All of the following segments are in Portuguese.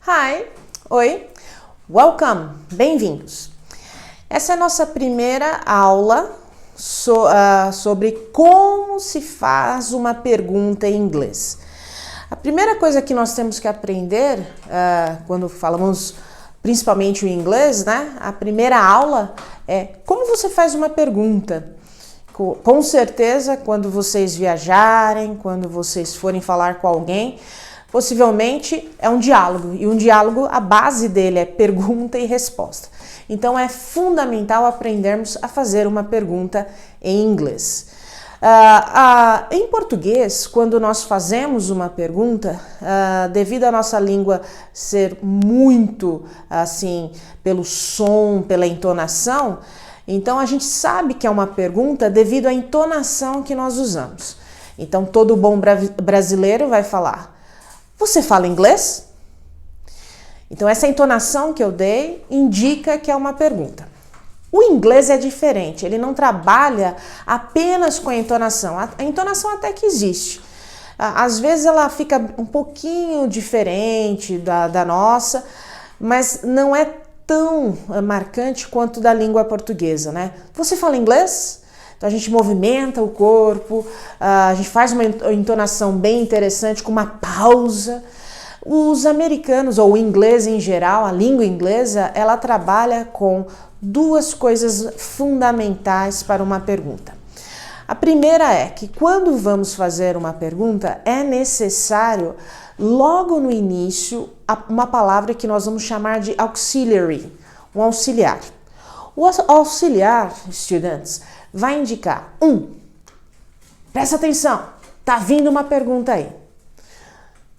Hi, oi, welcome, bem-vindos. Essa é a nossa primeira aula sobre como se faz uma pergunta em inglês. A primeira coisa que nós temos que aprender quando falamos principalmente o inglês, né? A primeira aula é como você faz uma pergunta. Com certeza, quando vocês viajarem, quando vocês forem falar com alguém, possivelmente é um diálogo, e um diálogo, a base dele é pergunta e resposta. Então é fundamental aprendermos a fazer uma pergunta em inglês. Em português, quando nós fazemos uma pergunta, devido à nossa língua ser muito assim, pelo som, pela entonação, então a gente sabe que é uma pergunta devido à entonação que nós usamos. Então todo bom brasileiro vai falar: você fala inglês? Então essa entonação que eu dei indica que é uma pergunta. O inglês é diferente, ele não trabalha apenas com a entonação. A entonação até que existe. Às vezes ela fica um pouquinho diferente da nossa, mas não é tão marcante quanto da língua portuguesa, né? Você fala inglês? Então a gente movimenta o corpo, a gente faz uma entonação bem interessante, com uma pausa. Os americanos, ou o inglês em geral, a língua inglesa, ela trabalha com duas coisas fundamentais para uma pergunta. A primeira é que quando vamos fazer uma pergunta, é necessário, logo no início, uma palavra que nós vamos chamar de auxiliary, um auxiliar. O auxiliar, estudantes, vai indicar: presta atenção, tá vindo uma pergunta aí.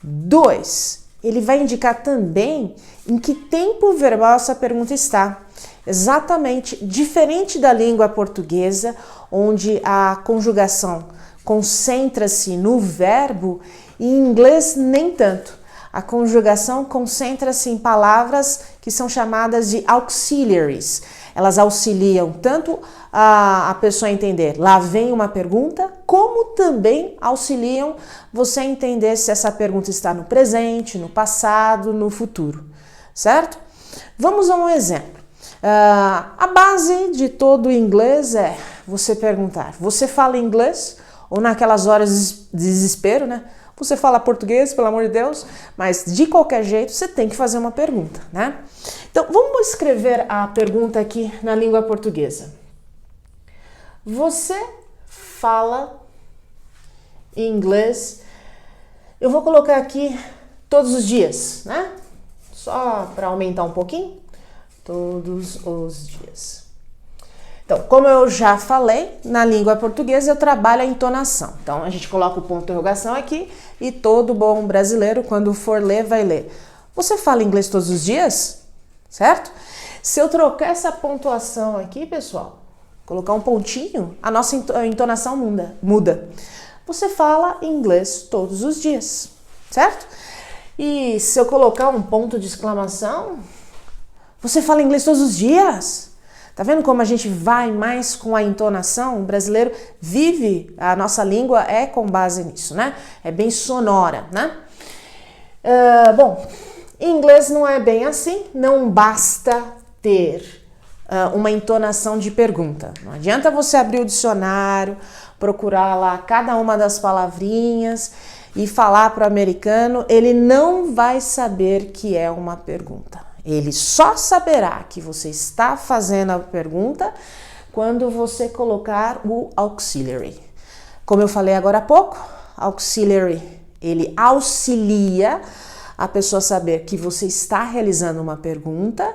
2, ele vai indicar também em que tempo verbal essa pergunta está. Exatamente diferente da língua portuguesa, onde a conjugação concentra-se no verbo, em inglês nem tanto. A conjugação concentra-se em palavras que são chamadas de auxiliaries. Elas auxiliam tanto a pessoa a entender, lá vem uma pergunta, como também auxiliam você a entender se essa pergunta está no presente, no passado, no futuro, certo? Vamos a um exemplo. A base de todo o inglês é você perguntar: você fala inglês? Ou naquelas horas de desespero, né? Você fala português, pelo amor de Deus, mas de qualquer jeito você tem que fazer uma pergunta, né? Então, vamos escrever a pergunta aqui na língua portuguesa. Você fala inglês? Eu vou colocar aqui todos os dias, né? Só para aumentar um pouquinho. Todos os dias. Então, como eu já falei, na língua portuguesa eu trabalho a entonação. Então, a gente coloca o ponto de interrogação aqui e todo bom brasileiro, quando for ler, vai ler: você fala inglês todos os dias? Certo? Se eu trocar essa pontuação aqui, pessoal, colocar um pontinho, a nossa entonação muda. Você fala inglês todos os dias, certo? E se eu colocar um ponto de exclamação, você fala inglês todos os dias? Tá vendo como a gente vai mais com a entonação? O brasileiro vive, a nossa língua é com base nisso, né? É bem sonora, né? Bom, em inglês não é bem assim, não basta ter uma entonação de pergunta. Não adianta você abrir o dicionário, procurar lá cada uma das palavrinhas e falar para o americano, ele não vai saber que é uma pergunta. Ele só saberá que você está fazendo a pergunta quando você colocar o auxiliary. Como eu falei agora há pouco, auxiliary, ele auxilia a pessoa a saber que você está realizando uma pergunta,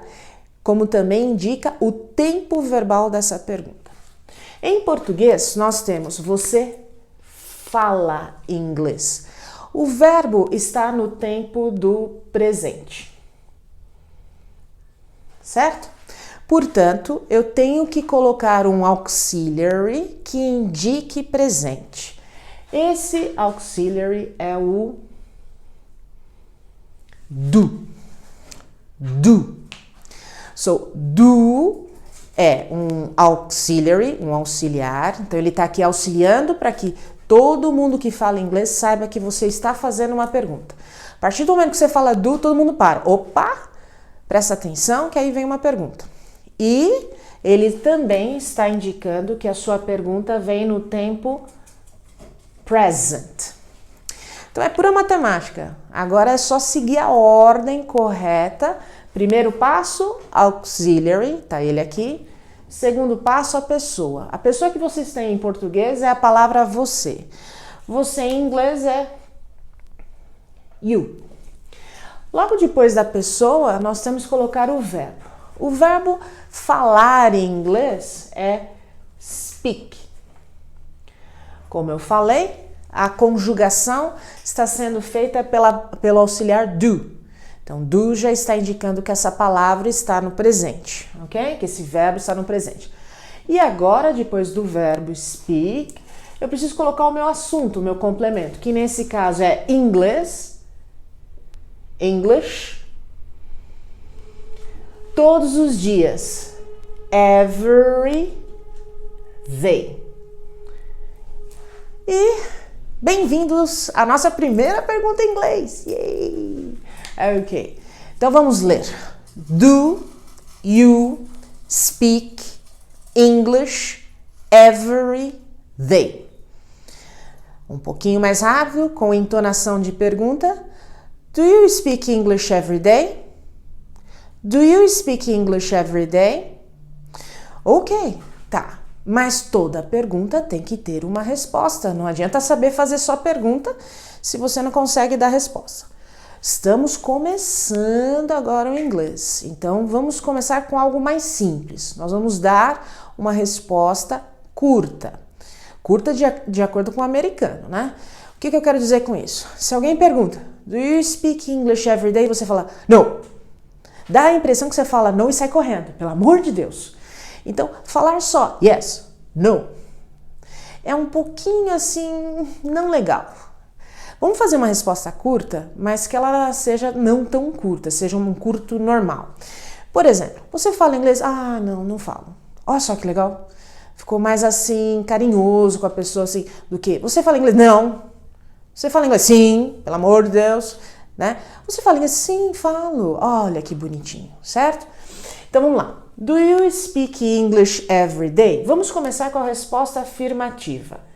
como também indica o tempo verbal dessa pergunta. Em português, nós temos você fala inglês. O verbo está no tempo do presente. Certo? Portanto, eu tenho que colocar um auxiliary que indique presente. Esse auxiliary é o do. Do. So, do é um auxiliary, um auxiliar. Então, ele está aqui auxiliando para que todo mundo que fala inglês saiba que você está fazendo uma pergunta. A partir do momento que você fala do, todo mundo para. Opa! Presta atenção que aí vem uma pergunta. E ele também está indicando que a sua pergunta vem no tempo present. Então é pura matemática. Agora é só seguir a ordem correta. Primeiro passo, auxiliary, tá ele aqui. Segundo passo, a pessoa. A pessoa que vocês têm em português é a palavra você. Você em inglês é you. Logo depois da pessoa, nós temos que colocar o verbo. O verbo falar em inglês é speak. Como eu falei, a conjugação está sendo feita pelo auxiliar do. Então, do já está indicando que essa palavra está no presente, ok? Que esse verbo está no presente. E agora, depois do verbo speak, eu preciso colocar o meu assunto, o meu complemento, que nesse caso é inglês, English, todos os dias, every day. E bem-vindos à nossa primeira pergunta em inglês. Yay! Ok, então vamos ler. Do you speak English every day? Um pouquinho mais rápido, com entonação de pergunta. Do you speak English every day? Do you speak English every day? Ok, tá. Mas toda pergunta tem que ter uma resposta. Não adianta saber fazer só pergunta se você não consegue dar resposta. Estamos começando agora o inglês, então vamos começar com algo mais simples. Nós vamos dar uma resposta curta. Curta de acordo com o americano, né? O que eu quero dizer com isso? Se alguém pergunta, do you speak English every day? Você fala, no. Dá a impressão que você fala no e sai correndo, pelo amor de Deus. Então, falar só yes, no, é um pouquinho assim, não legal. Vamos fazer uma resposta curta, mas que ela seja não tão curta, seja um curto normal. Por exemplo, você fala inglês? Ah, não falo. Olha só que legal. Ficou mais assim, carinhoso com a pessoa, assim, do que você fala inglês? Não. Você fala inglês? Sim, pelo amor de Deus, né? Você fala inglês? Sim, falo. Olha que bonitinho, certo? Então vamos lá. Do you speak English every day? Vamos começar com a resposta afirmativa.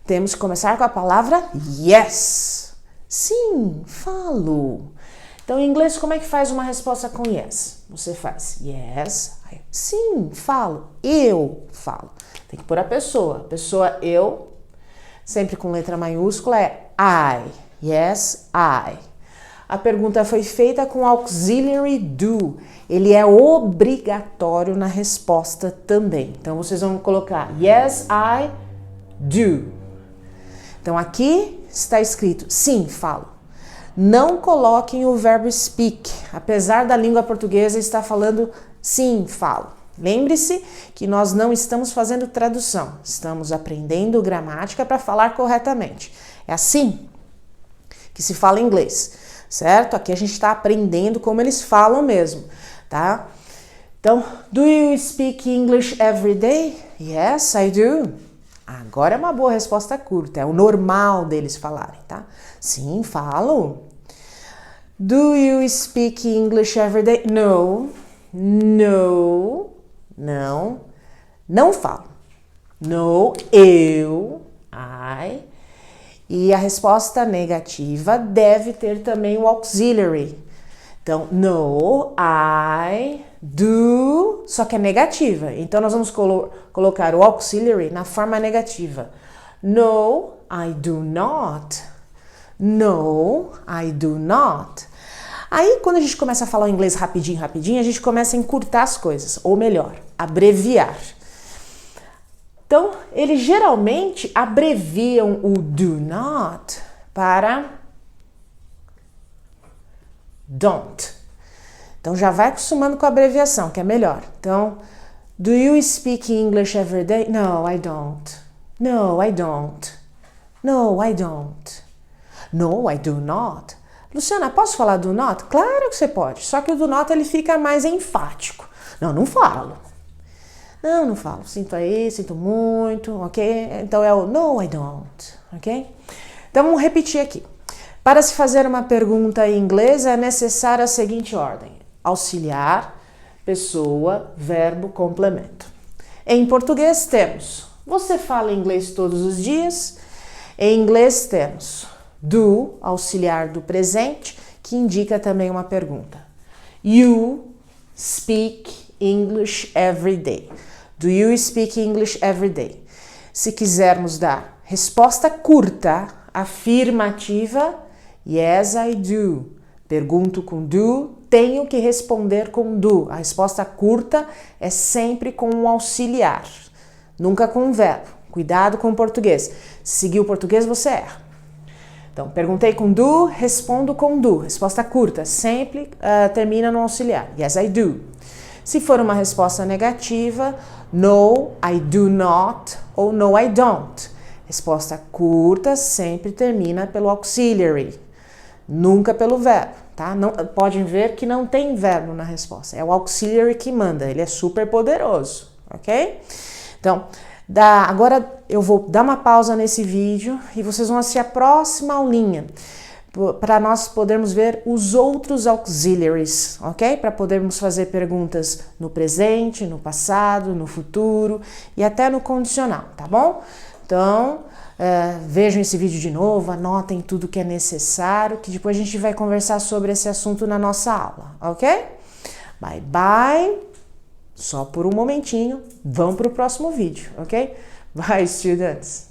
Temos que começar com a palavra yes. Sim, falo. Então, em inglês, como é que faz uma resposta com yes? Você faz yes. Sim, falo. Eu falo. Tem que pôr a pessoa. A pessoa eu, sempre com letra maiúscula, é I. Yes, I. A pergunta foi feita com auxiliary do. Ele é obrigatório na resposta também. Então, vocês vão colocar yes, I do. Então, aqui está escrito, sim, falo. Não coloquem o verbo speak, apesar da língua portuguesa estar falando sim, falo. Lembre-se que nós não estamos fazendo tradução, estamos aprendendo gramática para falar corretamente. É assim que se fala inglês, certo? Aqui a gente está aprendendo como eles falam mesmo, tá? Então, do you speak English every day? Yes, I do. Agora é uma boa resposta curta, é o normal deles falarem, tá? Sim, falo. Do you speak English every day? No, não falo. No, eu, I. E a resposta negativa deve ter também o auxiliary. Então, no, I do, só que é negativa. Então, nós vamos colocar o auxiliary na forma negativa. No, I do not. No, I do not. Aí, quando a gente começa a falar o inglês rapidinho, a gente começa a encurtar as coisas, ou melhor, abreviar. Então, eles geralmente abreviam o do not para don't. Então, já vai acostumando com a abreviação, que é melhor. Então, do you speak English every day? No, I don't. No, I don't. No, I don't. No, I do not. Luciana, posso falar do not? Claro que você pode, só que o do not ele fica mais enfático. Não falo. Não, não falo. Sinto aí, sinto muito, ok? Então é o no, I don't, ok? Então vamos repetir aqui. Para se fazer uma pergunta em inglês é necessária a seguinte ordem: auxiliar, pessoa, verbo, complemento. Em português temos: você fala inglês todos os dias? Em inglês temos do, auxiliar do presente, que indica também uma pergunta. You speak English every day. Do you speak English every day? Se quisermos dar resposta curta, afirmativa, yes, I do. Pergunto com do, tenho que responder com do. A resposta curta é sempre com um auxiliar, nunca com um verbo. Cuidado com o português. Se seguir o português, você erra. Então, perguntei com do, respondo com do. Resposta curta, sempre termina no auxiliar. Yes, I do. Se for uma resposta negativa, no, I do not ou no, I don't. Resposta curta sempre termina pelo auxiliary, nunca pelo verbo, tá? Não, podem ver que não tem verbo na resposta, é o auxiliary que manda, ele é super poderoso, ok? Então, agora eu vou dar uma pausa nesse vídeo e vocês vão assistir a próxima aulinha para nós podermos ver os outros auxiliaries, ok? Para podermos fazer perguntas no presente, no passado, no futuro e até no condicional, tá bom? Então, vejam esse vídeo de novo, anotem tudo que é necessário, que depois a gente vai conversar sobre esse assunto na nossa aula, ok? Bye, bye! Só por um momentinho, vamos para o próximo vídeo, ok? Bye, students!